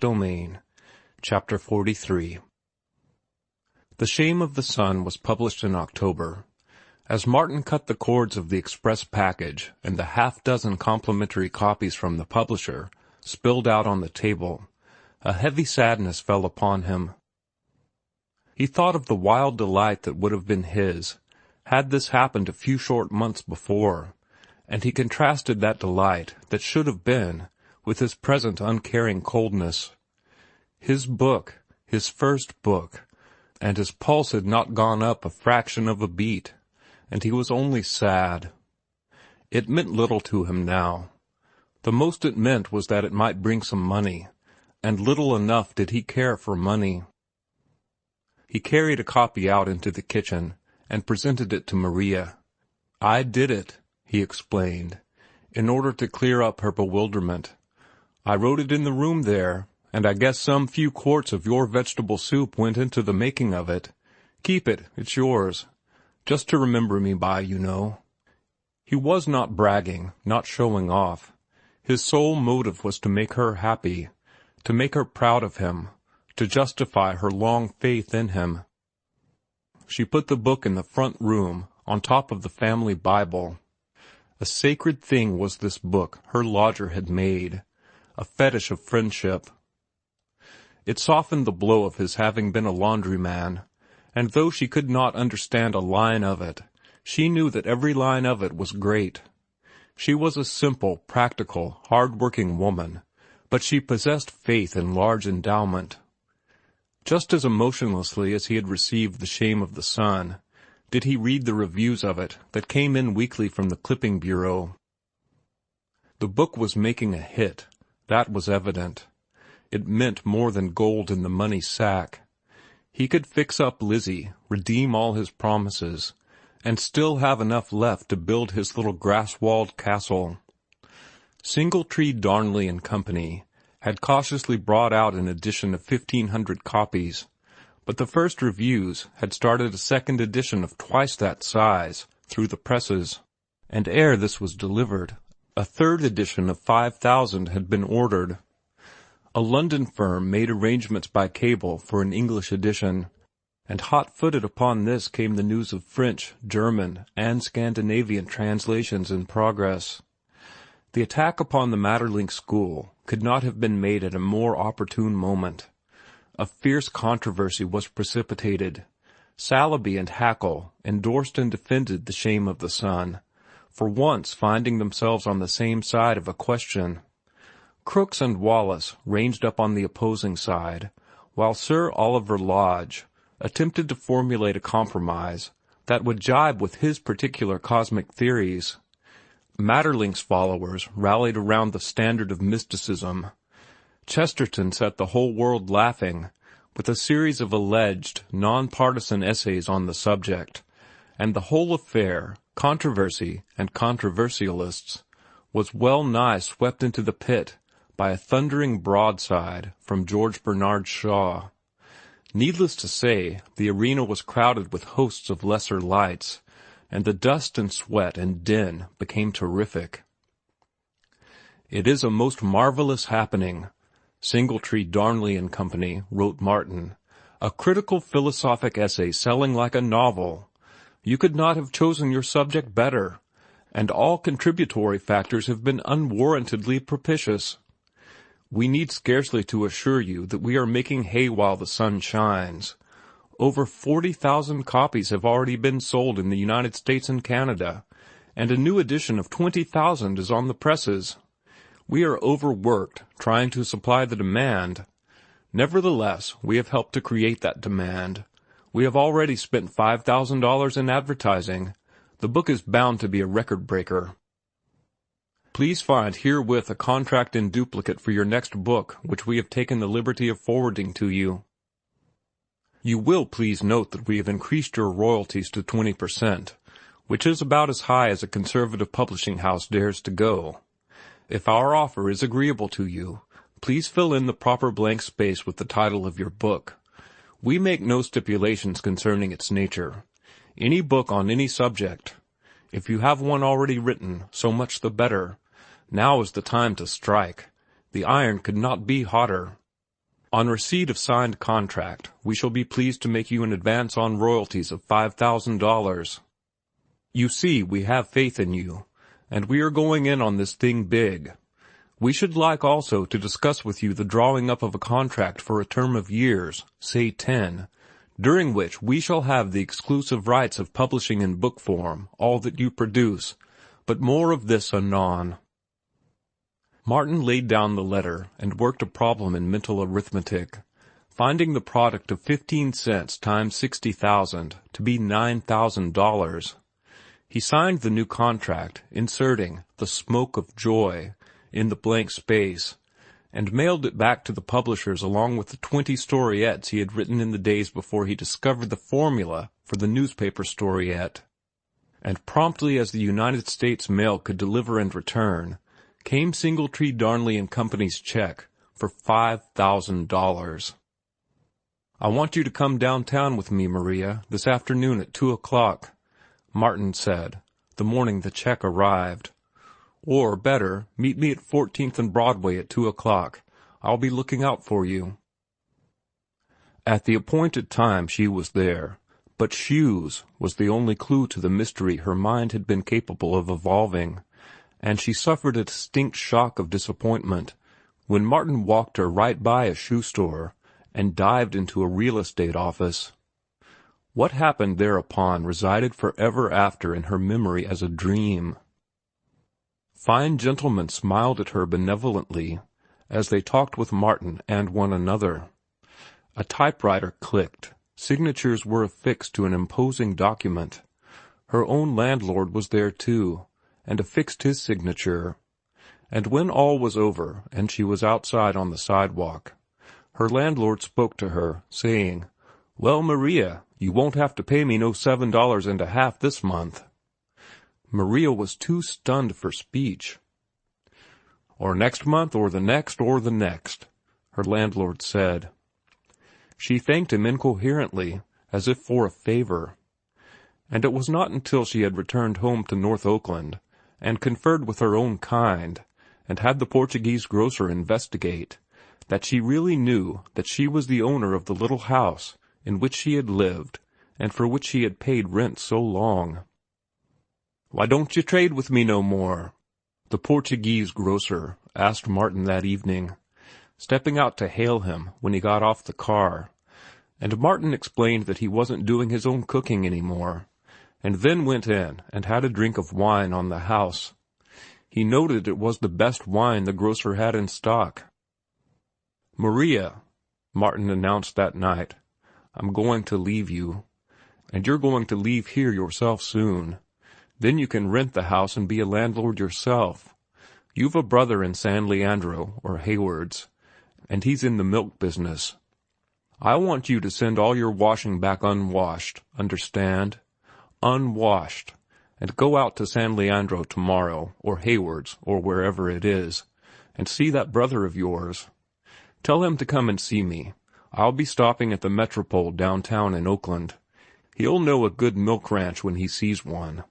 domain. Chapter 43. The Shame of the Sun was published in October. As Martin cut the cords of the express package and the half-dozen complimentary copies from the publisher spilled out on the table, a heavy sadness fell upon him. He thought of the wild delight that would have been his, had this happened a few short months before, and he contrasted that delight that should have been with his present uncaring coldness. His book, his first book, and his pulse had not gone up a fraction of a beat, and he was only sad. It meant little to him now. The most it meant was that it might bring some money, and little enough did he care for money. He carried a copy out into the kitchen and presented it to Maria. "I did it," he explained, in order to clear up her bewilderment. "I wrote it in the room there, and I guess some few quarts of your vegetable soup went into the making of it. Keep it, it's yours. Just to remember me by, you know." He was not bragging, not showing off. His sole motive was to make her happy, to make her proud of him, to justify her long faith in him. She put the book in the front room, on top of the family Bible. A sacred thing was this book her lodger had made, a fetish of friendship. It softened the blow of his having been a laundryman, and though she could not understand a line of it, she knew that every line of it was great. She was a simple, practical, hard-working woman, but she possessed faith in large endowment. Just as emotionlessly as he had received The Shame of the Sun, did he read the reviews of it that came in weekly from the clipping bureau. The book was making a hit, that was evident. It meant more than gold in the money sack. He could fix up Lizzie, redeem all his promises, and still have enough left to build his little grass-walled castle. Singletree, Darnley and Company had cautiously brought out an edition of 1,500 copies, but the first reviews had started a second edition of twice that size through the presses, and ere this was delivered, a third edition of 5,000 had been ordered. A London firm made arrangements by cable for an English edition, and hot-footed upon this came the news of French, German, and Scandinavian translations in progress. The attack upon the Maeterlinck school could not have been made at a more opportune moment. A fierce controversy was precipitated. Saleeby and Hackle endorsed and defended The Shame of the Sun, for once finding themselves on the same side of a question. Crooks and Wallace ranged up on the opposing side, while Sir Oliver Lodge attempted to formulate a compromise that would jibe with his particular cosmic theories. Maeterlinck's followers rallied around the standard of mysticism. Chesterton set the whole world laughing with a series of alleged, non-partisan essays on the subject, and the whole affair, controversy and controversialists, was well nigh swept into the pit by a thundering broadside from George Bernard Shaw. Needless to say, the arena was crowded with hosts of lesser lights, and the dust and sweat and din became terrific. "It is a most marvelous happening," Singletree, Darnley and Company wrote Martin. "A critical philosophic essay selling like a novel. You could not have chosen your subject better, and all contributory factors have been unwarrantedly propitious. We need scarcely to assure you that we are making hay while the sun shines. Over 40,000 copies have already been sold in the United States and Canada, and a new edition of 20,000 is on the presses. We are overworked, trying to supply the demand. Nevertheless, we have helped to create that demand. We have already spent $5,000 in advertising. The book is bound to be a record-breaker. Please find herewith a contract in duplicate for your next book, which we have taken the liberty of forwarding to you. You will please note that we have increased your royalties to 20%, which is about as high as a conservative publishing house dares to go. If our offer is agreeable to you, please fill in the proper blank space with the title of your book. We make no stipulations concerning its nature. Any book on any subject. If you have one already written, so much the better. Now is the time to strike. The iron could not be hotter. On receipt of signed contract, we shall be pleased to make you an advance on royalties of $5,000. You see, we have faith in you, and we are going in on this thing big. We should like also to discuss with you the drawing up of a contract for a term of years, say 10, during which we shall have the exclusive rights of publishing in book form all that you produce, but more of this anon." Martin laid down the letter and worked a problem in mental arithmetic, finding the product of 15 cents times 60,000 to be $9,000. He signed the new contract, inserting "the smoke of joy" in the blank space, and mailed it back to the publishers along with the 20 storiettes he had written in the days before he discovered the formula for the newspaper storiette. And promptly as the United States mail could deliver and return, came Singletree, Darnley and Company's check for $5,000. "I want you to come downtown with me, Maria, this afternoon at 2:00, Martin said, the morning the check arrived. "Or, better, meet me at 14th and Broadway at 2:00. I'll be looking out for you." At the appointed time she was there, but shoes was the only clue to the mystery her mind had been capable of evolving, and she suffered a distinct shock of disappointment when Martin walked her right by a shoe store and dived into a real estate office. What happened thereupon resided forever after in her memory as a dream. Fine gentlemen smiled at her benevolently as they talked with Martin and one another. A typewriter clicked. Signatures were affixed to an imposing document. Her own landlord was there too, and affixed his signature. And when all was over, and she was outside on the sidewalk, her landlord spoke to her, saying, "Well, Maria, you won't have to pay me no $7.50 this month." Maria was too stunned for speech. "Or next month, or the next, her landlord said. She thanked him incoherently, as if for a favor. And it was not until she had returned home to North Oakland, and conferred with her own kind, and had the Portuguese grocer investigate, that she really knew that she was the owner of the little house in which she had lived, and for which she had paid rent so long. "Why don't you trade with me no more?" the Portuguese grocer asked Martin that evening, stepping out to hail him when he got off the car, and Martin explained that he wasn't doing his own cooking any more, and then went in and had a drink of wine on the house. He noted it was the best wine the grocer had in stock. "Maria," Martin announced that night, "I'm going to leave you, and you're going to leave here yourself soon. Then you can rent the house and be a landlord yourself. You've a brother in San Leandro, or Hayward's, and he's in the milk business. I want you to send all your washing back unwashed, understand? Unwashed, and go out to San Leandro tomorrow, or Hayward's, or wherever it is, and see that brother of yours. Tell him to come and see me. I'll be stopping at the Metropole downtown in Oakland. He'll know a good milk ranch when he sees one."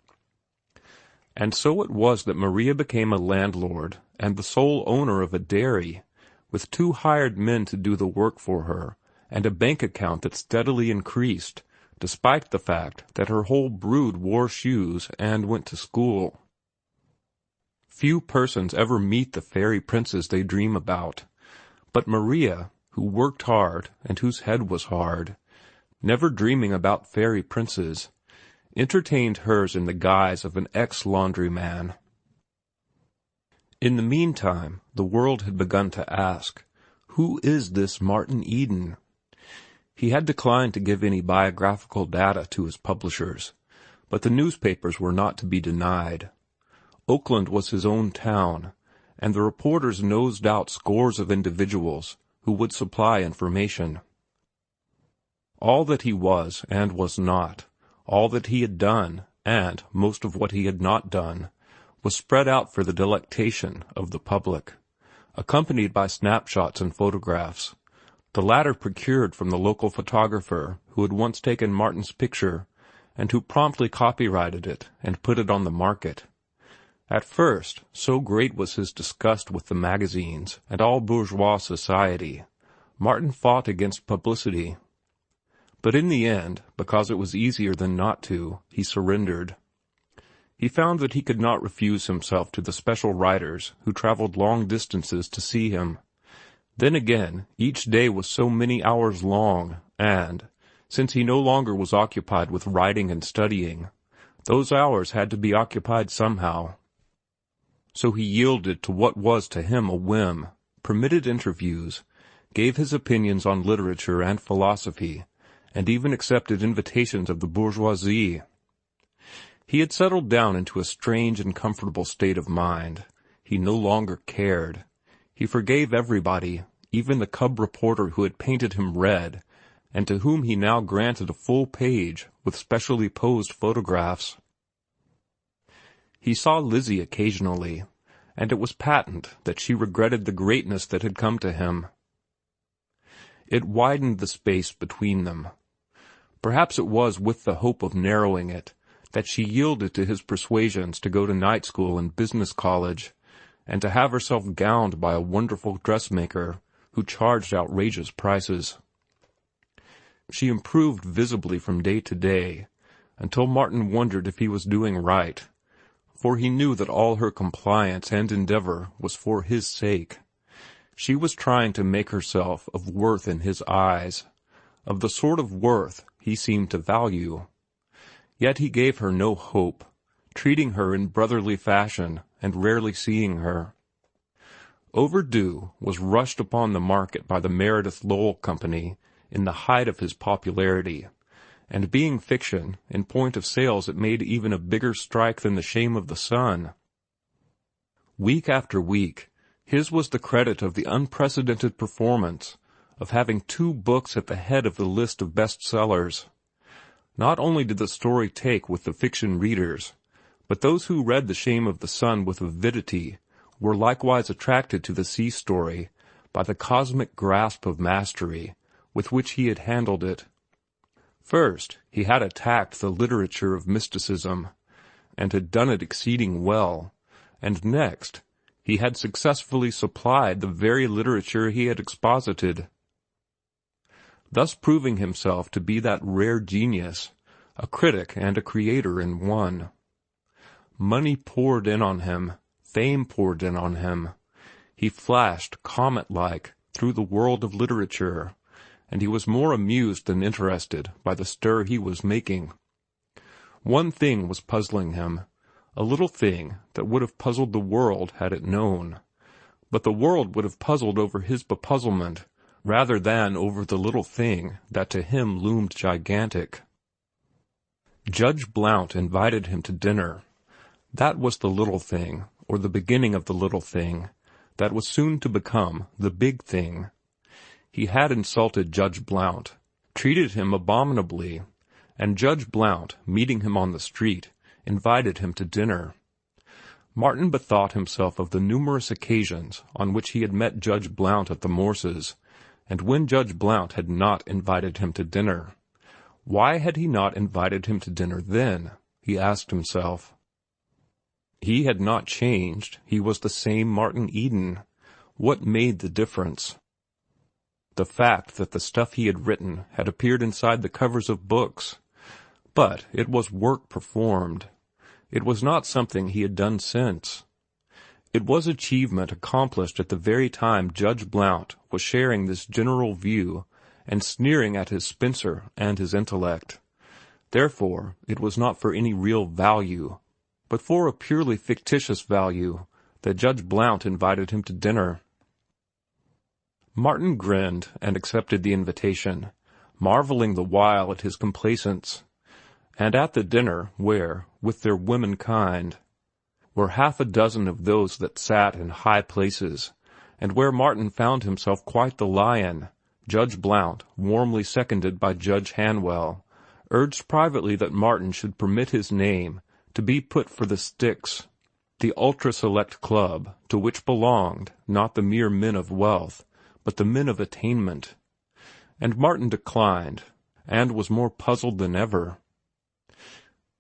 And so it was that Maria became a landlord and the sole owner of a dairy, with 2 hired men to do the work for her, and a bank account that steadily increased, despite the fact that her whole brood wore shoes and went to school. Few persons ever meet the fairy princes they dream about, but Maria, who worked hard and whose head was hard, never dreaming about fairy princes, entertained hers in the guise of an ex-laundryman. In the meantime, the world had begun to ask, who is this Martin Eden? He had declined to give any biographical data to his publishers, but the newspapers were not to be denied. Oakland was his own town, and the reporters nosed out scores of individuals who would supply information. All that he was and was not, all that he had done, and most of what he had not done, was spread out for the delectation of the public, accompanied by snapshots and photographs, the latter procured from the local photographer who had once taken Martin's picture and who promptly copyrighted it and put it on the market. At first, so great was his disgust with the magazines and all bourgeois society, Martin fought against publicity. But in the end, because it was easier than not to, he surrendered. He found that he could not refuse himself to the special writers who traveled long distances to see him. Then again, each day was so many hours long, and, since he no longer was occupied with writing and studying, those hours had to be occupied somehow. So he yielded to what was to him a whim, permitted interviews, gave his opinions on literature and philosophy, and even accepted invitations of the bourgeoisie. He had settled down into a strange and comfortable state of mind. He no longer cared. He forgave everybody, even the cub reporter who had painted him red, and to whom he now granted a full page with specially posed photographs. He saw Lizzie occasionally, and it was patent that she regretted the greatness that had come to him. It widened the space between them. Perhaps it was with the hope of narrowing it that she yielded to his persuasions to go to night school and business college, and to have herself gowned by a wonderful dressmaker who charged outrageous prices. She improved visibly from day to day, until Martin wondered if he was doing right, for he knew that all her compliance and endeavor was for his sake. She was trying to make herself of worth in his eyes, of the sort of worth he seemed to value. Yet he gave her no hope, treating her in brotherly fashion and rarely seeing her. Overdue was rushed upon the market by the Meredith Lowell Company in the height of his popularity, and being fiction, in point of sales it made even a bigger strike than The Shame of the Sun. Week after week, his was the credit of the unprecedented performance of having 2 books at the head of the list of bestsellers. Not only did the story take with the fiction readers, but those who read The Shame of the Sun with avidity were likewise attracted to the sea story by the cosmic grasp of mastery with which he had handled it. First, he had attacked the literature of mysticism, and had done it exceeding well, and next, he had successfully supplied the very literature he had exposited, thus proving himself to be that rare genius, a critic and a creator in one. Money poured in on him, fame poured in on him. He flashed, comet-like, through the world of literature, and he was more amused than interested by the stir he was making. One thing was puzzling him, a little thing that would have puzzled the world had it known, but the world would have puzzled over his bepuzzlement, rather than over the little thing that to him loomed gigantic. Judge Blount invited him to dinner. That was the little thing, or the beginning of the little thing, that was soon to become the big thing. He had insulted Judge Blount, treated him abominably, and Judge Blount, meeting him on the street, invited him to dinner. Martin bethought himself of the numerous occasions on which he had met Judge Blount at the Morses, and when Judge Blount had not invited him to dinner. Why had he not invited him to dinner then? He asked himself. He had not changed. He was the same Martin Eden. What made the difference? The fact that the stuff he had written had appeared inside the covers of books. But it was work performed. It was not something he had done since. It was achievement accomplished at the very time Judge Blount was sharing this general view and sneering at his Spencer and his intellect. Therefore, it was not for any real value, but for a purely fictitious value, that Judge Blount invited him to dinner. Martin grinned and accepted the invitation, marveling the while at his complacence. And at the dinner, where, with their womenkind, were 6 of those that sat in high places, and where Martin found himself quite the lion, Judge Blount, warmly seconded by Judge Hanwell, urged privately that Martin should permit his name to be put for the Sticks, the ultra-select club to which belonged not the mere men of wealth, but the men of attainment. And Martin declined, and was more puzzled than ever.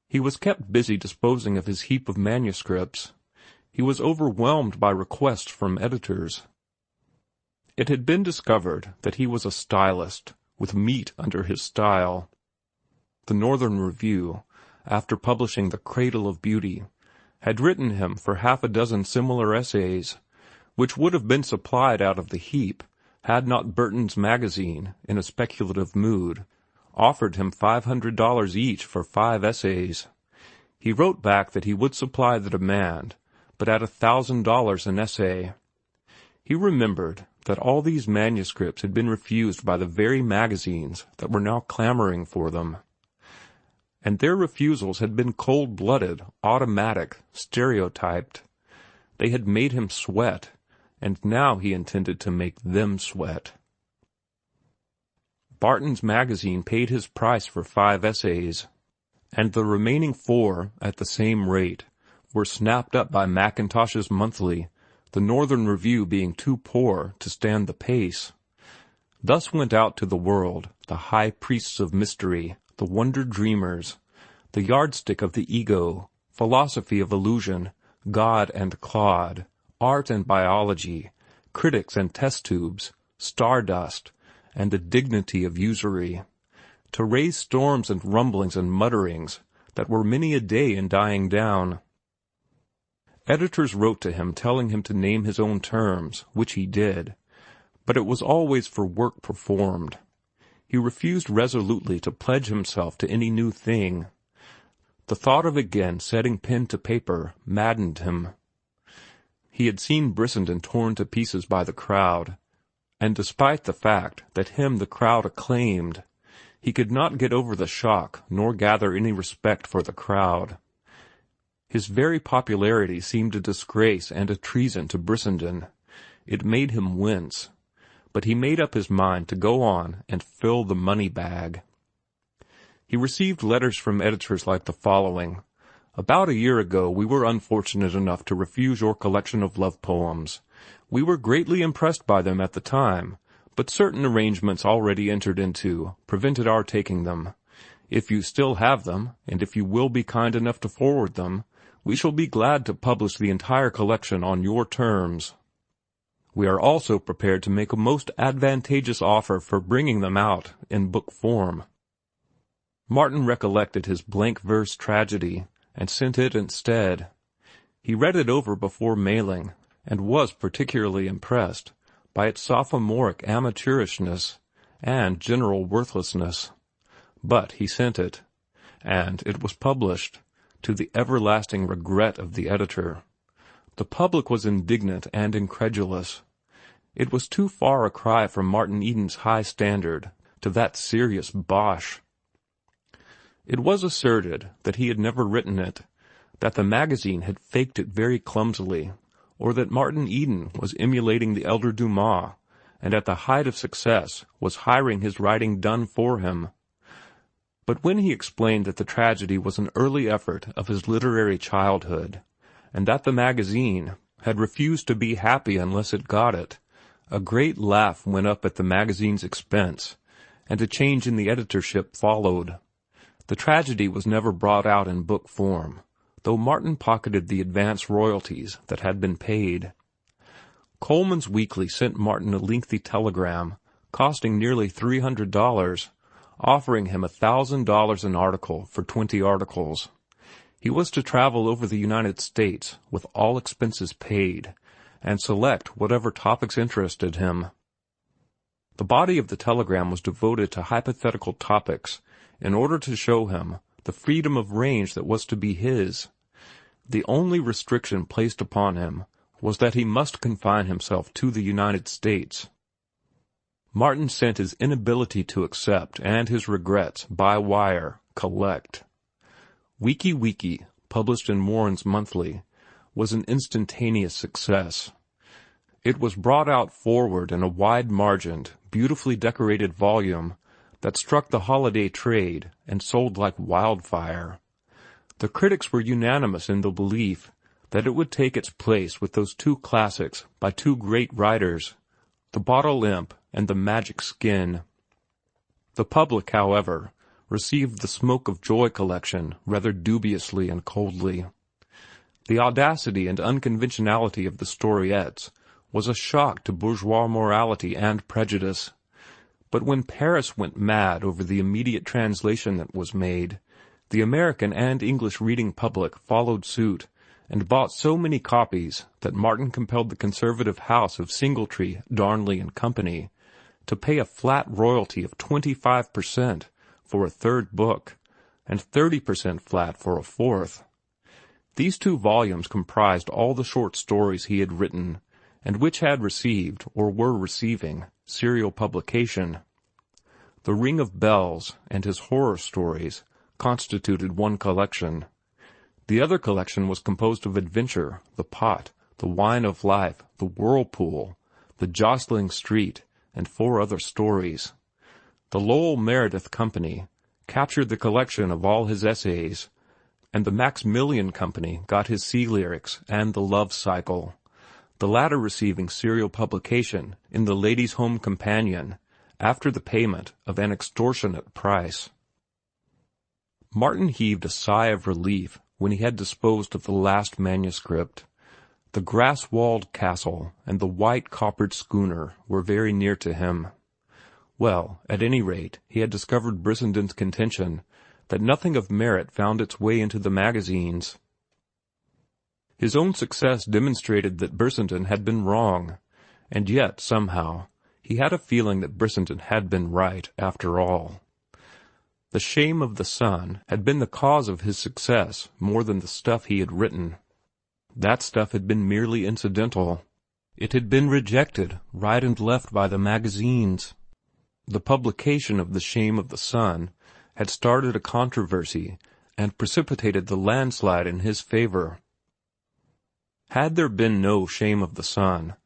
He was kept busy disposing of his heap of manuscripts. He was overwhelmed by requests from editors. It had been discovered that he was a stylist, with meat under his style. The Northern Review, after publishing The Cradle of Beauty, had written him for half a dozen similar essays, which would have been supplied out of the heap had not Burton's Magazine, in a speculative mood, offered him $500 each for 5 essays. He wrote back that he would supply the demand, but at $1,000 an essay. He remembered that all these manuscripts had been refused by the very magazines that were now clamoring for them. And their refusals had been cold-blooded, automatic, stereotyped. They had made him sweat, and now he intended to make them sweat. Barton's Magazine paid his price for 5 essays, and the remaining 4, at the same rate, were snapped up by Mackintosh's Monthly, the Northern Review being too poor to stand the pace. Thus went out to the world the high priests of mystery, the wonder dreamers, the yardstick of the ego, philosophy of illusion, God and clod, art and biology, critics and test tubes, stardust, and the dignity of usury, to raise storms and rumblings and mutterings that were many a day in dying down. Editors wrote to him telling him to name his own terms, which he did, but it was always for work performed. He refused resolutely to pledge himself to any new thing. The thought of again setting pen to paper maddened him. He had seen Brissenden torn to pieces by the crowd, and despite the fact that him the crowd acclaimed, he could not get over the shock nor gather any respect for the crowd. His very popularity seemed a disgrace and a treason to Brissenden. It made him wince, but he made up his mind to go on and fill the money bag. He received letters from editors like the following: "About a year ago we were unfortunate enough to refuse your collection of love poems. We were greatly impressed by them at the time, but certain arrangements already entered into prevented our taking them. If you still have them, and if you will be kind enough to forward them, we shall be glad to publish the entire collection on your terms. We are also prepared to make a most advantageous offer for bringing them out in book form." Martin recollected his blank verse tragedy, and sent it instead. He read it over before mailing, and was particularly impressed by its sophomoric amateurishness and general worthlessness. But he sent it, and it was published, to the everlasting regret of the editor. The public was indignant and incredulous. It was too far a cry from Martin Eden's high standard to that serious bosh. It was asserted that he had never written it, that the magazine had faked it very clumsily, or that Martin Eden was emulating the elder Dumas, and at the height of success was hiring his writing done for him. But when he explained that the tragedy was an early effort of his literary childhood, and that the magazine had refused to be happy unless it got it, a great laugh went up at the magazine's expense, and a change in the editorship followed. The tragedy was never brought out in book form, though Martin pocketed the advance royalties that had been paid. Coleman's Weekly sent Martin a lengthy telegram, costing nearly $300, offering him $1,000 an article for 20 articles. He was to travel over the United States with all expenses paid, and select whatever topics interested him. The body of the telegram was devoted to hypothetical topics in order to show him the freedom of range that was to be his. The only restriction placed upon him was that he must confine himself to the United States. Martin sent his inability to accept and his regrets by wire, collect. Weeky Weeky, published in Warren's Monthly, was an instantaneous success. It was brought out forward in a wide-margined, beautifully decorated volume that struck the holiday trade and sold like wildfire. The critics were unanimous in the belief that it would take its place with those 2 classics by 2 great writers, The Bottle Imp and The Magic Skin. The public, however, received the Smoke of Joy collection rather dubiously and coldly. The audacity and unconventionality of the storiettes was a shock to bourgeois morality and prejudice. But when Paris went mad over the immediate translation that was made, the American and English reading public followed suit and bought so many copies that Martin compelled the conservative house of Singletree, Darnley and Company to pay a flat royalty of 25% for a third book and 30% flat for a fourth. These 2 volumes comprised all the short stories he had written and which had received, or were receiving, serial publication. The Ring of Bells and his horror stories constituted one collection. The other collection was composed of Adventure, The Pot, The Wine of Life, The Whirlpool, The Jostling Street, and 4 other stories. The Lowell Meredith Company captured the collection of all his essays, and the Maximilian Company got his sea lyrics and The Love Cycle, the latter receiving serial publication in the Ladies' Home Companion after the payment of an extortionate price. Martin heaved a sigh of relief when he had disposed of the last manuscript. The grass-walled castle and the white coppered schooner were very near to him. Well, at any rate, he had discovered Brissenden's contention that nothing of merit found its way into the magazines. His own success demonstrated that Brissenden had been wrong, and yet, somehow, he had a feeling that Brissenden had been right, after all. The Shame of the Sun had been the cause of his success more than the stuff he had written. That stuff had been merely incidental. It had been rejected right and left by the magazines. The publication of The Shame of the Sun had started a controversy and precipitated the landslide in his favor. Had there been no Shame of the Sun,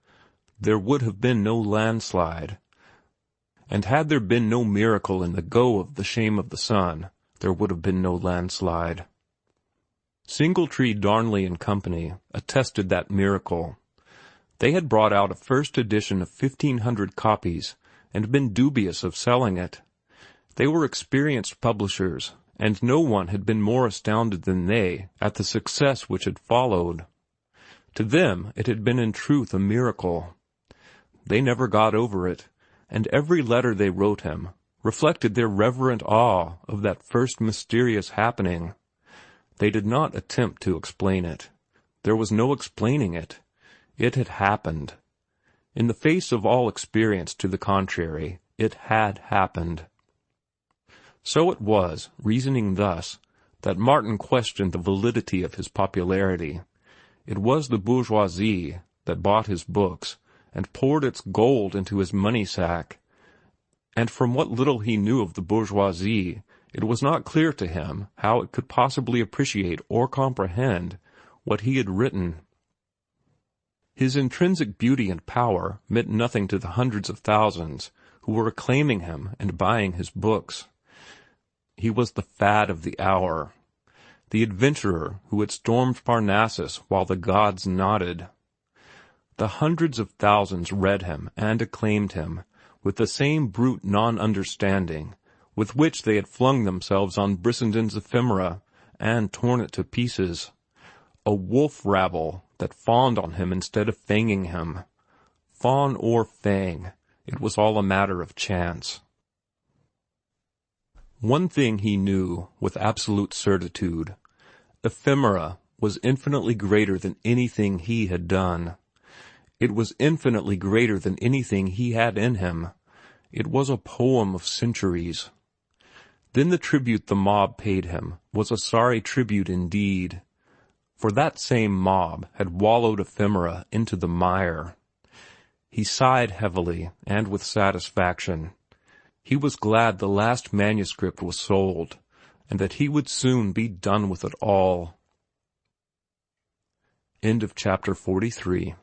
there would have been no landslide. And had there been no miracle in the go of The Shame of the Sun, there would have been no landslide. Singletree, Darnley and Company attested that miracle. They had brought out a first edition of 1,500 copies and been dubious of selling it. They were experienced publishers, and no one had been more astounded than they at the success which had followed. To them it had been in truth a miracle. They never got over it, and every letter they wrote him reflected their reverent awe of that first mysterious happening. They did not attempt to explain it. There was no explaining it. It had happened. In the face of all experience to the contrary, it had happened. So it was, reasoning thus, that Martin questioned the validity of his popularity. It was the bourgeoisie that bought his books and poured its gold into his money-sack. And from what little he knew of the bourgeoisie, it was not clear to him how it could possibly appreciate or comprehend what he had written. His intrinsic beauty and power meant nothing to the hundreds of thousands who were acclaiming him and buying his books. He was the fad of the hour, the adventurer who had stormed Parnassus while the gods nodded. The hundreds of thousands read him and acclaimed him with the same brute non-understanding with which they had flung themselves on Brissenden's ephemera and torn it to pieces. A wolf-rabble that fawned on him instead of fanging him. Fawn or fang, it was all a matter of chance. One thing he knew with absolute certitude. Ephemera was infinitely greater than anything he had done. It was infinitely greater than anything he had in him. It was a poem of centuries. Then the tribute the mob paid him was a sorry tribute indeed, for that same mob had wallowed ephemera into the mire. He sighed heavily and with satisfaction. He was glad the last manuscript was sold, and that he would soon be done with it all. End of chapter 43.